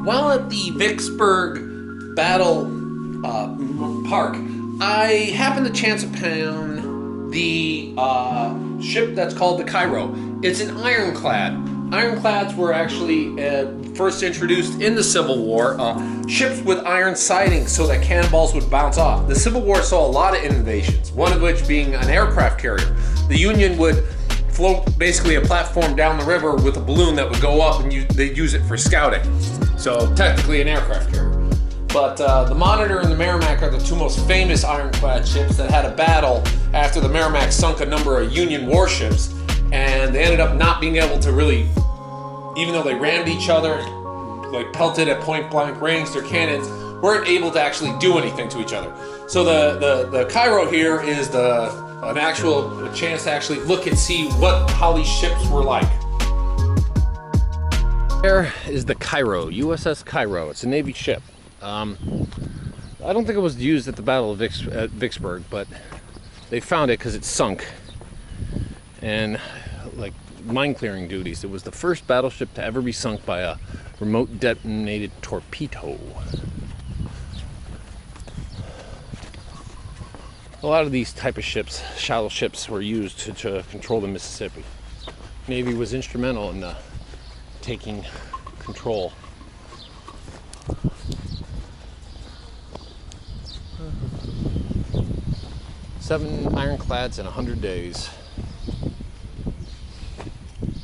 While at the Vicksburg Battle Park, I happened to chance upon the ship that's called the Cairo. It's an Ironclad. Ironclads were actually first introduced in the Civil War, ships with iron sidings so that cannonballs would bounce off. The Civil War saw a lot of innovations, one of which being an aircraft carrier. The Union would float basically a platform down the river with a balloon that would go up, and they'd use it for scouting. So technically an aircraft carrier. But the Monitor and the Merrimack are the two most famous ironclad ships that had a battle after the Merrimack sunk a number of Union warships, and they ended up not being able to really, even though they rammed each other, like pelted at point blank range, their cannons weren't able to actually do anything to each other. So the Cairo here is an actual chance to actually look and see how these ships were like. There is the Cairo, USS Cairo. It's a Navy ship. I don't think it was used at the Battle of Vicksburg, but they found it because it sunk. And like mine clearing duties, it was the first battleship to ever be sunk by a remote detonated torpedo. A lot of these type of ships, shallow ships, were used to control the Mississippi. Navy was instrumental in taking control. Seven ironclads in 100 days.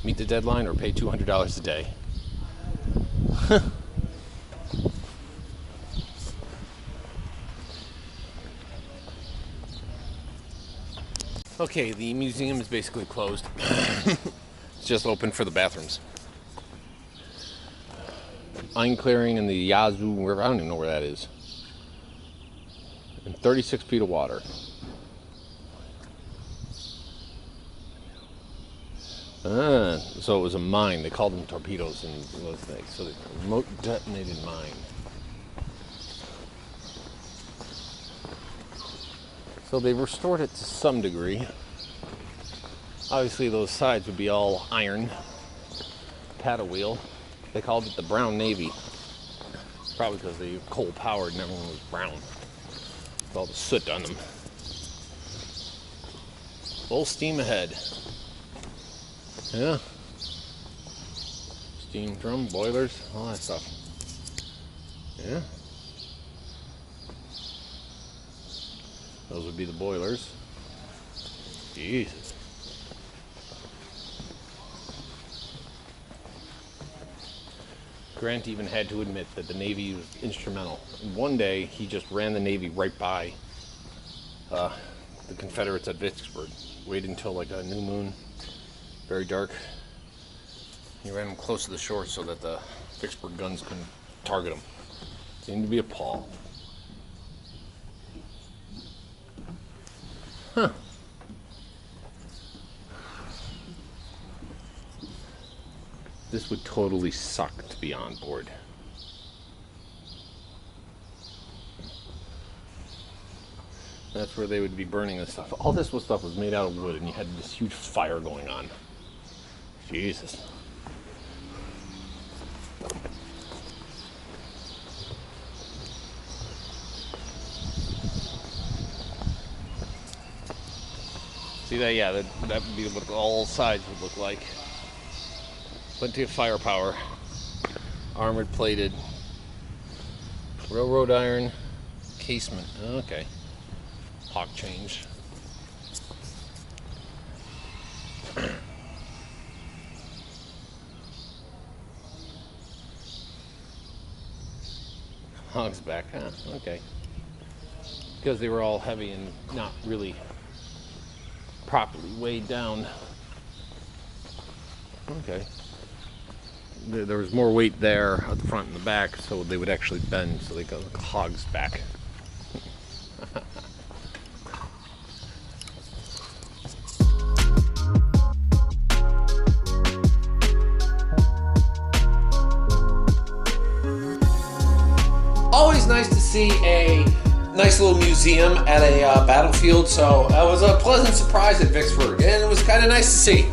Meet the deadline or pay $200 a day. Okay, the museum is basically closed. It's just open for the bathrooms. Iron clearing in the Yazoo River, I don't even know where that is. And 36 feet of water. So it was a mine. They called them torpedoes and those things. So the remote detonated mine. So they restored it to some degree. Obviously those sides would be all iron. Paddle wheel. They called it the Brown Navy. Probably because they were coal powered and everyone was brown. With all the soot on them. Full steam ahead. Yeah. Steam drum, boilers, all that stuff. Yeah. Those would be the boilers. Jesus. Grant even had to admit that the Navy was instrumental. And one day, he just ran the Navy right by the Confederates at Vicksburg. Waited until like a new moon. Very dark. He ran them close to the shore so that the Vicksburg guns couldn't target them. Seemed to be a Paul. Huh. This would totally suck to be on board. That's where they would be burning this stuff. All this stuff was made out of wood, and you had this huge fire going on. Jesus. See that? Yeah, that would be what all sides would look like. Plenty of firepower. Armored plated. Railroad iron. Casement. Okay. Hawk change. Hog's back, huh? Okay. Because they were all heavy and not really properly weighed down. Okay. There was more weight there at the front and the back, so they would actually bend, so they got like hogs back. Always nice to see a nice little museum at a battlefield, so that was a pleasant surprise at Vicksburg, and it was kind of nice to see.